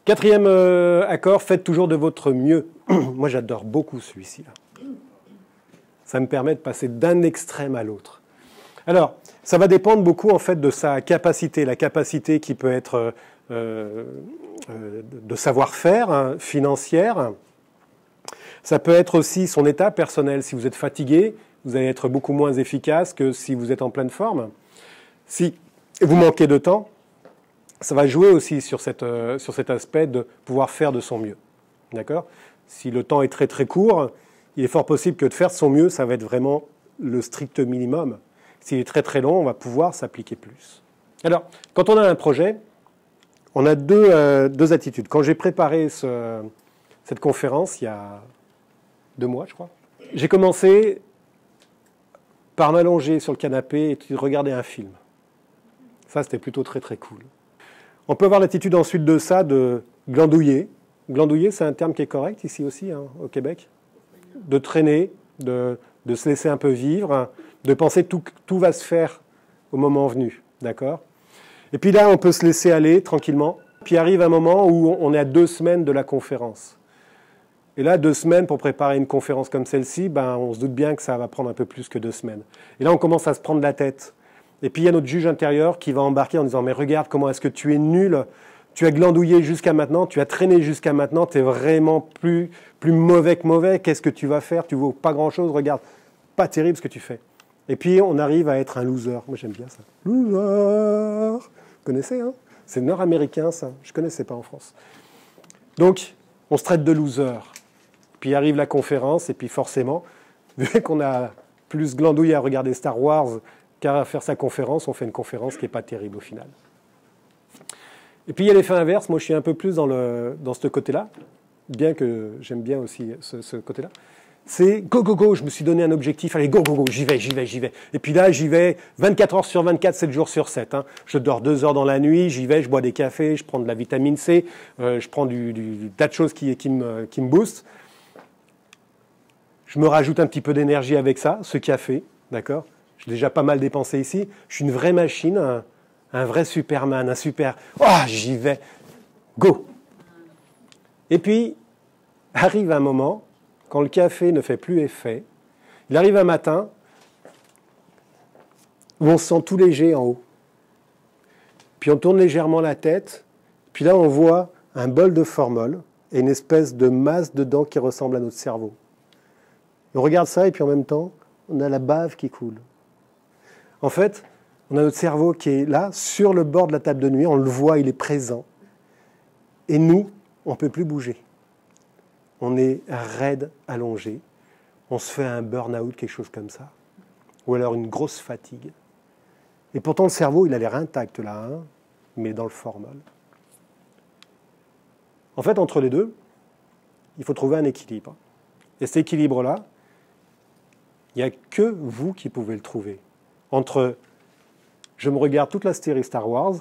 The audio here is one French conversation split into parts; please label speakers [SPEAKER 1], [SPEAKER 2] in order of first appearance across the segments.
[SPEAKER 1] Quatrième accord, faites toujours de votre mieux. Moi, j'adore beaucoup celui-ci. Ça me permet de passer d'un extrême à l'autre. Alors, ça va dépendre beaucoup en fait de sa capacité, la capacité qui peut être de savoir-faire, hein, financière. Ça peut être aussi son état personnel. Si vous êtes fatigué, vous allez être beaucoup moins efficace que si vous êtes en pleine forme. Si vous manquez de temps, ça va jouer aussi sur cet aspect de pouvoir faire de son mieux. D'accord ? Si le temps est très très court, il est fort possible que de faire de son mieux, ça va être vraiment le strict minimum. S'il est très très long, on va pouvoir s'appliquer plus. Alors, quand on a un projet, on a deux attitudes. Quand j'ai préparé cette conférence, il y a 2 mois, je crois, j'ai commencé par m'allonger sur le canapé et de regarder un film. Ça, c'était plutôt très très cool. On peut avoir l'attitude ensuite de ça de glandouiller. Glandouiller, c'est un terme qui est correct ici aussi, hein, au Québec. De traîner, de se laisser un peu vivre, de penser que tout va se faire au moment venu. D'accord ? Et puis là, on peut se laisser aller tranquillement. Puis arrive un moment où on est à 2 semaines de la conférence. Et là, 2 semaines pour préparer une conférence comme celle-ci, on se doute bien que ça va prendre un peu plus que 2 semaines. Et là, on commence à se prendre la tête. Et puis il y a notre juge intérieur qui va embarquer en disant « Mais regarde comment est-ce que tu es nul, tu as glandouillé jusqu'à maintenant, tu as traîné jusqu'à maintenant, tu es vraiment plus mauvais que mauvais, qu'est-ce que tu vas faire, tu ne vaux pas grand-chose, regarde, pas terrible ce que tu fais. » Et puis on arrive à être un loser. Moi j'aime bien ça. Loser. Vous connaissez, hein? C'est nord-américain ça, je ne connaissais pas en France. Donc on se traite de loser. Puis arrive la conférence et puis forcément, vu qu'on a plus glandouillé à regarder Star Wars qu'à faire sa conférence, on fait une conférence qui n'est pas terrible au final. Et puis il y a l'effet inverse, moi je suis un peu plus dans ce côté-là, bien que j'aime bien aussi ce côté-là. C'est go, go, go, je me suis donné un objectif, allez, go, go, go, j'y vais. Et puis là, j'y vais 24 heures sur 24, 7 jours sur 7. Hein. Je dors 2 heures dans la nuit, j'y vais, je bois des cafés, je prends de la vitamine C, je prends du tas de choses qui me boostent. Je me rajoute un petit peu d'énergie avec ça, ce café, d'accord ? J'ai déjà pas mal dépensé ici. Je suis une vraie machine, un vrai Superman, un super... Oh, j'y vais. Go. Et puis, arrive un moment, quand le café ne fait plus effet, il arrive un matin où on se sent tout léger en haut. Puis on tourne légèrement la tête. Puis là, on voit un bol de formol et une espèce de masse dedans qui ressemble à notre cerveau. On regarde ça et puis en même temps, on a la bave qui coule. En fait, on a notre cerveau qui est là, sur le bord de la table de nuit, on le voit, il est présent. Et nous, on ne peut plus bouger. On est raide, allongé. On se fait un burn-out, quelque chose comme ça. Ou alors une grosse fatigue. Et pourtant, le cerveau, il a l'air intact là, hein, mais dans le formol. En fait, entre les deux, il faut trouver un équilibre. Et cet équilibre-là, il n'y a que vous qui pouvez le trouver. Entre je me regarde toute la série Star Wars,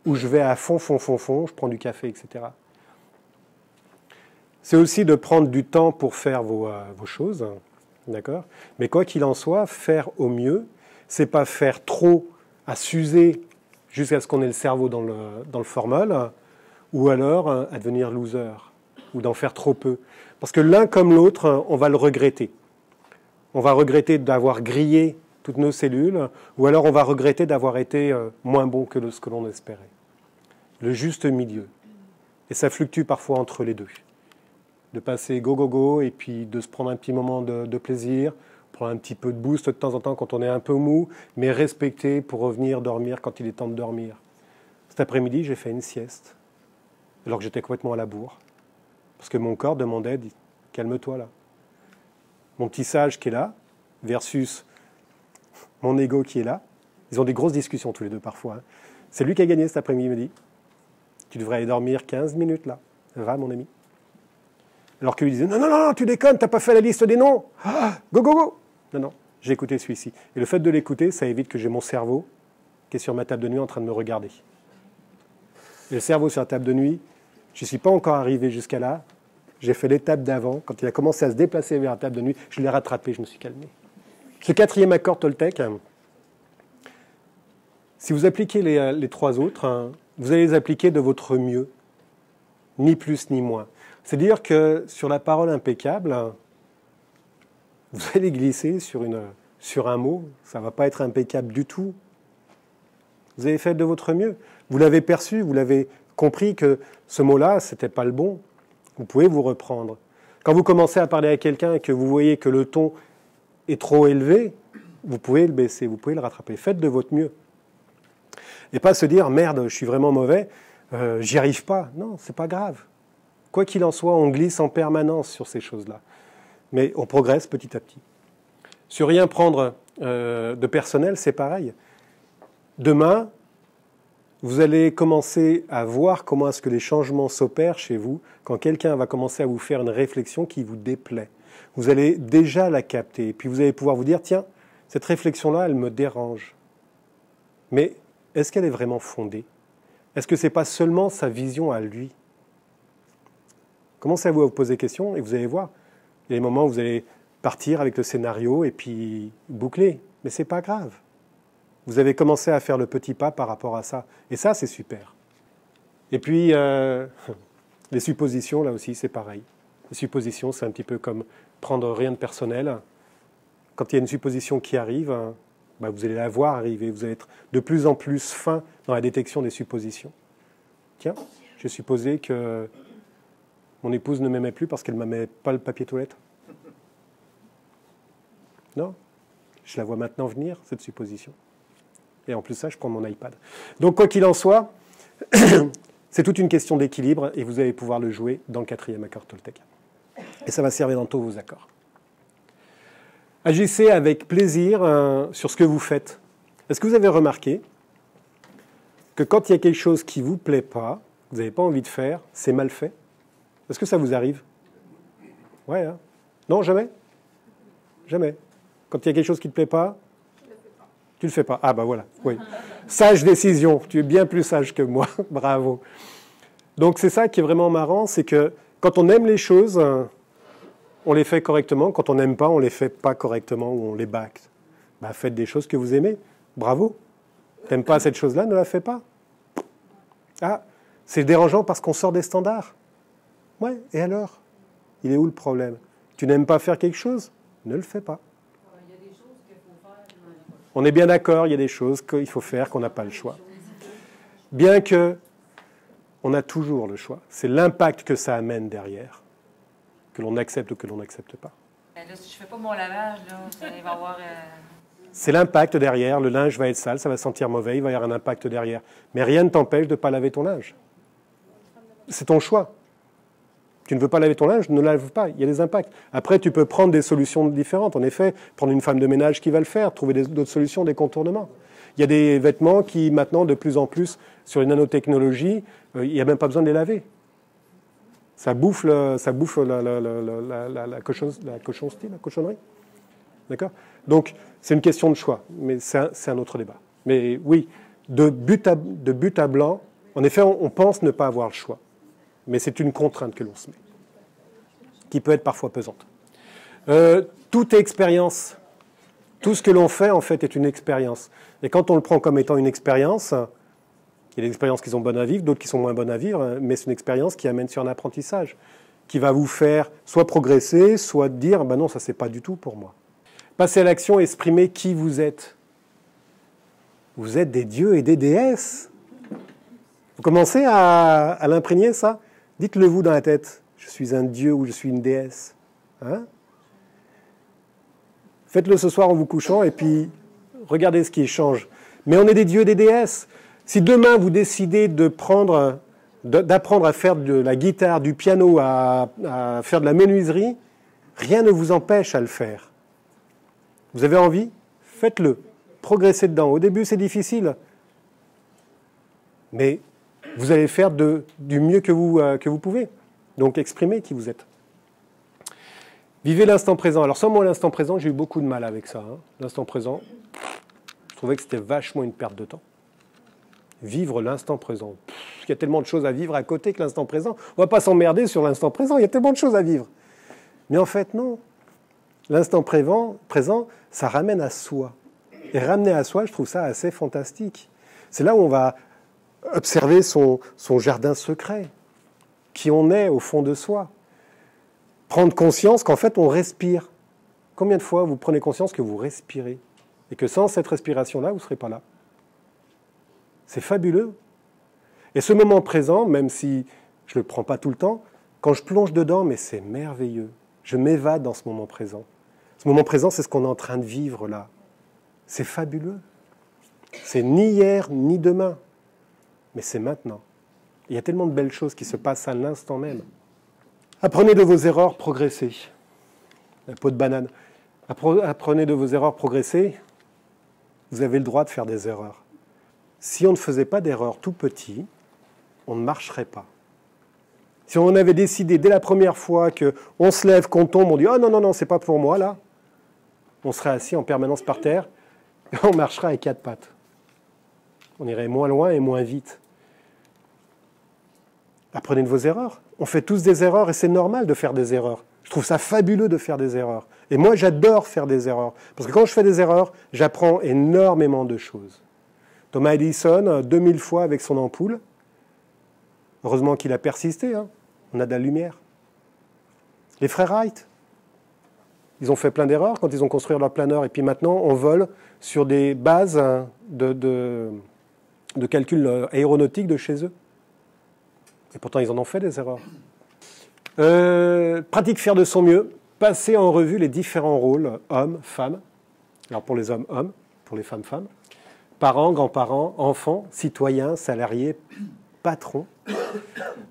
[SPEAKER 1] où je vais à fond, je prends du café, etc. C'est aussi de prendre du temps pour faire vos choses, d'accord ? Mais quoi qu'il en soit, faire au mieux, c'est pas faire trop à s'user jusqu'à ce qu'on ait le cerveau dans le formol, ou alors à devenir loser, ou d'en faire trop peu. Parce que l'un comme l'autre, on va le regretter. On va regretter d'avoir grillé toutes nos cellules, ou alors on va regretter d'avoir été moins bon que ce que l'on espérait. Le juste milieu. Et ça fluctue parfois entre les deux. De passer go, go, go, et puis de se prendre un petit moment de plaisir, prendre un petit peu de boost de temps en temps quand on est un peu mou, mais respecter pour revenir dormir quand il est temps de dormir. Cet après-midi, j'ai fait une sieste, alors que j'étais complètement à la bourre. Parce que mon corps demandait, calme-toi là. Mon petit sage qui est là, versus mon ego qui est là. Ils ont des grosses discussions tous les deux parfois. Hein. C'est lui qui a gagné cet après-midi, il me dit. Tu devrais aller dormir 15 minutes là. Va, mon ami. Alors que lui disait, non, tu déconnes, t'as pas fait la liste des noms. Ah, go, go, go. Non, j'ai écouté celui-ci. Et le fait de l'écouter, ça évite que j'ai mon cerveau qui est sur ma table de nuit en train de me regarder. Et le cerveau sur la table de nuit, je ne suis pas encore arrivé jusqu'à là. J'ai fait l'étape d'avant. Quand il a commencé à se déplacer vers la table de nuit, je l'ai rattrapé, je me suis calmé. Ce 4e accord Toltec, si vous appliquez les 3 autres, vous allez les appliquer de votre mieux. ni plus ni moins. C'est-à-dire que sur la parole impeccable, vous allez glisser sur un mot, ça ne va pas être impeccable du tout. Vous avez fait de votre mieux. Vous l'avez perçu, vous l'avez compris que ce mot-là, ce n'était pas le bon. Vous pouvez vous reprendre. Quand vous commencez à parler à quelqu'un et que vous voyez que le ton est trop élevé, vous pouvez le baisser, vous pouvez le rattraper. Faites de votre mieux. Et pas se dire « merde, je suis vraiment mauvais, j'y arrive pas ». Non, c'est pas grave. Quoi qu'il en soit, on glisse en permanence sur ces choses-là. Mais on progresse petit à petit. Sur rien prendre de personnel, c'est pareil. Demain, vous allez commencer à voir comment est-ce que les changements s'opèrent chez vous quand quelqu'un va commencer à vous faire une réflexion qui vous déplaît. Vous allez déjà la capter. Et puis vous allez pouvoir vous dire, tiens, cette réflexion-là, elle me dérange. Mais est-ce qu'elle est vraiment fondée? Est-ce que ce n'est pas seulement sa vision à lui? Commencez à vous poser des questions et vous allez voir. Il y a des moments où vous allez partir avec le scénario et puis boucler. Mais ce n'est pas grave. Vous avez commencé à faire le petit pas par rapport à ça. Et ça, c'est super. Et puis, les suppositions, là aussi, c'est pareil. Les suppositions, c'est un petit peu comme prendre rien de personnel. Quand il y a une supposition qui arrive, bah, vous allez la voir arriver. Vous allez être de plus en plus fin dans la détection des suppositions. Tiens, j'ai supposé que mon épouse ne m'aimait plus parce qu'elle ne m'aimait pas le papier toilette. Non, je la vois maintenant venir, cette supposition. Et en plus ça, je prends mon iPad. Donc quoi qu'il en soit, c'est toute une question d'équilibre et vous allez pouvoir le jouer dans le 4e accord Toltec. Et ça va servir dans tous vos accords. Agissez avec plaisir sur ce que vous faites. Est-ce que vous avez remarqué que quand il y a quelque chose qui ne vous plaît pas, vous n'avez pas envie de faire, c'est mal fait? Est-ce que ça vous arrive? Ouais, hein? Non, jamais? Jamais. Quand il y a quelque chose qui ne te plaît pas, tu ne le fais pas. Ah, bah voilà, oui. Sage décision. Tu es bien plus sage que moi. Bravo. Donc, c'est ça qui est vraiment marrant, c'est que quand on aime les choses, on les fait correctement. Quand on n'aime pas, on ne les fait pas correctement ou on les bâcle. Bah, faites des choses que vous aimez. Bravo. Tu n'aimes pas cette chose-là, ne la fais pas. Ah, c'est dérangeant parce qu'on sort des standards. Ouais, et alors? Il est où le problème? Tu n'aimes pas faire quelque chose? Ne le fais pas. On est bien d'accord, il y a des choses qu'il faut faire, qu'on n'a pas le choix. Bien que on a toujours le choix. C'est l'impact que ça amène derrière, que l'on accepte ou que l'on n'accepte pas.
[SPEAKER 2] Là, si je ne fais pas mon lavage, là, il va y avoir...
[SPEAKER 1] C'est l'impact derrière. Le linge va être sale, ça va sentir mauvais, il va y avoir un impact derrière. Mais rien ne t'empêche de ne pas laver ton linge. C'est ton choix. Tu ne veux pas laver ton linge, ne lave pas, il y a des impacts. Après, tu peux prendre des solutions différentes. En effet, prendre une femme de ménage qui va le faire, trouver d'autres solutions, des contournements. Il y a des vêtements qui, maintenant, de plus en plus, sur les nanotechnologies, il n'y a même pas besoin de les laver. Ça bouffe la cochonnerie. D'accord? Donc, c'est une question de choix, mais c'est un autre débat. Mais oui, de but à blanc, en effet, on pense ne pas avoir le choix. Mais c'est une contrainte que l'on se met, qui peut être parfois pesante. Tout est expérience. Tout ce que l'on fait, en fait, est une expérience. Et quand on le prend comme étant une expérience, il y a des expériences qui sont bonnes à vivre, d'autres qui sont moins bonnes à vivre, mais c'est une expérience qui amène sur un apprentissage, qui va vous faire soit progresser, soit dire « ben non, ça, c'est pas du tout pour moi ». Passez à l'action, exprimez qui vous êtes. Vous êtes des dieux et des déesses. Vous commencez à l'imprégner, ça? Dites-le vous dans la tête. Je suis un dieu ou je suis une déesse. Hein? Faites-le ce soir en vous couchant et puis regardez ce qui change. Mais on est des dieux et des déesses. Si demain vous décidez d'apprendre à faire de la guitare, du piano, à faire de la menuiserie, rien ne vous empêche à le faire. Vous avez envie? Faites-le. Progressez dedans. Au début, c'est difficile. Mais vous allez faire du mieux que vous pouvez. Donc, exprimez qui vous êtes. Vivez l'instant présent. Alors, sans moi, l'instant présent, j'ai eu beaucoup de mal avec ça. Hein. L'instant présent, je trouvais que c'était vachement une perte de temps. Vivre l'instant présent. Il y a tellement de choses à vivre à côté que l'instant présent. On ne va pas s'emmerder sur l'instant présent. Il y a tellement de choses à vivre. Mais en fait, non. L'instant présent, ça ramène à soi. Et ramener à soi, je trouve ça assez fantastique. C'est là où on va observer son jardin secret. qui on est au fond de soi. Prendre conscience qu'en fait, on respire. Combien de fois vous prenez conscience que vous respirez et que sans cette respiration-là, vous ne serez pas là? C'est fabuleux. Et ce moment présent, même si je ne le prends pas tout le temps, quand je plonge dedans, mais c'est merveilleux. Je m'évade dans ce moment présent. Ce moment présent, c'est ce qu'on est en train de vivre là. C'est fabuleux. C'est ni hier, ni demain. Mais c'est maintenant. Il y a tellement de belles choses qui se passent à l'instant même. Apprenez de vos erreurs, progressez. La peau de banane. Apprenez de vos erreurs, progressez. Vous avez le droit de faire des erreurs. Si on ne faisait pas d'erreurs tout petit, on ne marcherait pas. Si on avait décidé dès la première fois qu'on se lève, qu'on tombe, on dit « Oh non, non, non, c'est pas pour moi, là », on serait assis en permanence par terre et on marcherait à quatre pattes. On irait moins loin et moins vite. Apprenez de vos erreurs. On fait tous des erreurs et c'est normal de faire des erreurs. Je trouve ça fabuleux de faire des erreurs. Et moi, j'adore faire des erreurs. Parce que quand je fais des erreurs, j'apprends énormément de choses. Thomas Edison, 2000 fois avec son ampoule. Heureusement qu'il a persisté, hein. On a de la lumière. Les frères Wright, ils ont fait plein d'erreurs quand ils ont construit leur planeur. Et puis maintenant, on vole sur des bases de calcul aéronautique de chez eux. Et pourtant, ils en ont fait des erreurs. Pratique faire de son mieux. Passer en revue les différents rôles, hommes, femmes. Alors pour les hommes, hommes. Pour les femmes, femmes. Parents, grands-parents, enfants, citoyens, salariés, patrons.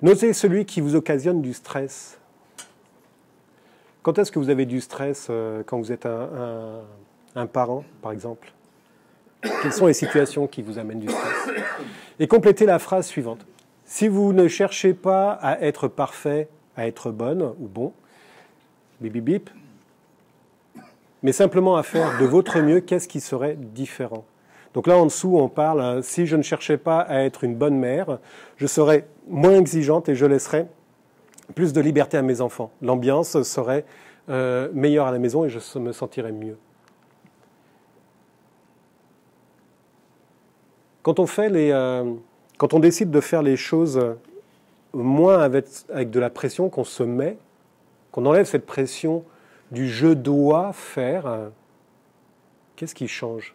[SPEAKER 1] Notez celui qui vous occasionne du stress. Quand est-ce que vous avez du stress quand vous êtes un parent, par exemple? Quelles sont les situations qui vous amènent du stress? Et complétez la phrase suivante. Si vous ne cherchez pas à être parfait, à être bonne ou bon, bip bip bip, mais simplement à faire de votre mieux, qu'est-ce qui serait différent? Donc là, en dessous, on parle, si je ne cherchais pas à être une bonne mère, je serais moins exigeante et je laisserais plus de liberté à mes enfants. L'ambiance serait meilleure à la maison et je me sentirais mieux. Quand on décide de faire les choses moins avec de la pression qu'on se met, qu'on enlève cette pression du « je dois faire », qu'est-ce qui change?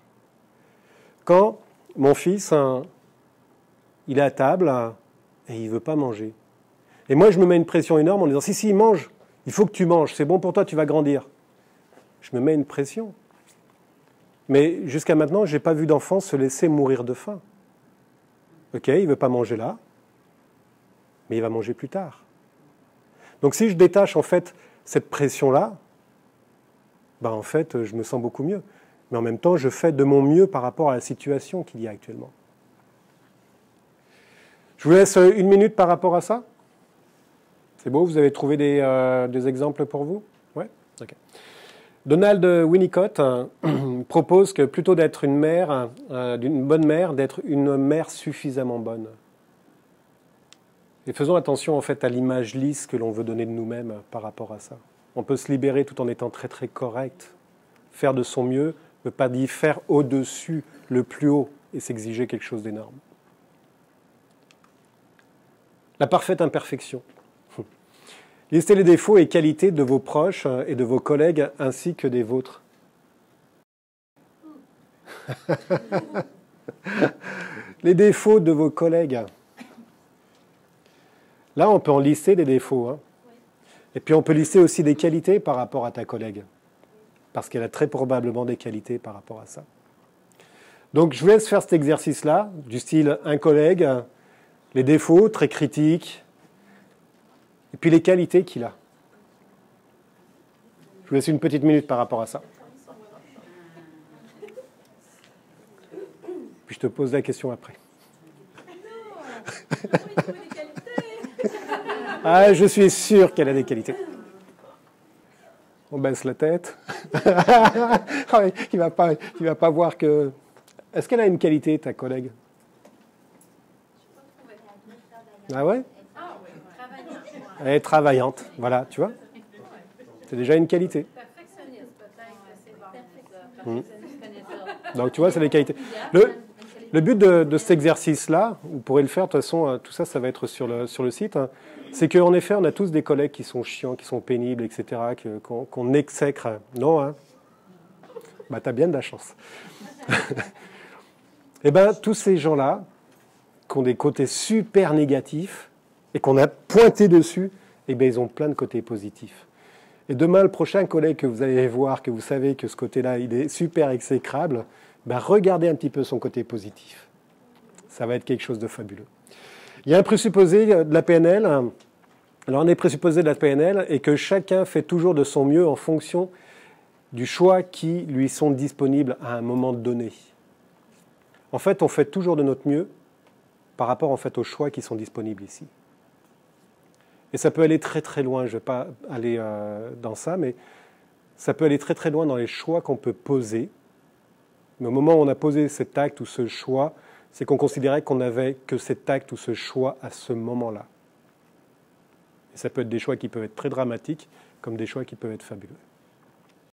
[SPEAKER 1] Quand mon fils, il est à table et il ne veut pas manger. Et moi, je me mets une pression énorme en disant « Si, mange, il faut que tu manges, c'est bon pour toi, tu vas grandir. » Je me mets une pression. Mais jusqu'à maintenant, je n'ai pas vu d'enfant se laisser mourir de faim. Ok, il ne veut pas manger là, mais il va manger plus tard. Donc si je détache en fait cette pression-là, en fait, je me sens beaucoup mieux. Mais en même temps, je fais de mon mieux par rapport à la situation qu'il y a actuellement. Je vous laisse une minute par rapport à ça. C'est beau, vous avez trouvé des exemples pour vous? Ouais. Ok. Donald Winnicott propose que plutôt d'être une mère, d'une bonne mère, d'être une mère suffisamment bonne. Et faisons attention en fait à l'image lisse que l'on veut donner de nous-mêmes par rapport à ça. On peut se libérer tout en étant très très correct. Faire de son mieux ne veut pas dire faire au-dessus, le plus haut, et s'exiger quelque chose d'énorme. La parfaite imperfection. Listez les défauts et qualités de vos proches et de vos collègues ainsi que des vôtres. Les défauts de vos collègues. Là, on peut en lister des défauts. Hein. Et puis, on peut lister aussi des qualités par rapport à ta collègue. Parce qu'elle a très probablement des qualités par rapport à ça. Donc, je vous laisse faire cet exercice-là, du style un collègue, les défauts, très critiques, et puis les qualités qu'il a. Je vous laisse une petite minute par rapport à ça. Puis je te pose la question après. Ah, je suis sûr qu'elle a des qualités. On baisse la tête. Il va pas voir que... Est-ce qu'elle a une qualité, ta collègue? Ah ouais? Elle est travaillante, voilà, tu vois. C'est déjà une qualité. Donc tu vois, c'est des qualités. Le but de cet exercice-là, vous pourrez le faire, de toute façon, tout ça, ça va être sur le site, hein, c'est qu'en effet, on a tous des collègues qui sont chiants, qui sont pénibles, etc., qu'on exècre. Non, hein? Bah, t'as bien de la chance. Eh bien, tous ces gens-là, qui ont des côtés super négatifs, et qu'on a pointé dessus, eh bien, ils ont plein de côtés positifs. Et demain, le prochain collègue que vous allez voir, que vous savez que ce côté-là, il est super exécrable, ben regardez un petit peu son côté positif. Ça va être quelque chose de fabuleux. Il y a un présupposé de la PNL. Alors, on est présupposé de la PNL et que chacun fait toujours de son mieux en fonction du choix qui lui sont disponibles à un moment donné. En fait, on fait toujours de notre mieux par rapport en fait, aux choix qui sont disponibles ici. Et ça peut aller très très loin, je ne vais pas aller dans ça, mais ça peut aller très très loin dans les choix qu'on peut poser. Mais au moment où on a posé cet acte ou ce choix, c'est qu'on considérait qu'on n'avait que cet acte ou ce choix à ce moment-là. Et ça peut être des choix qui peuvent être très dramatiques, comme des choix qui peuvent être fabuleux.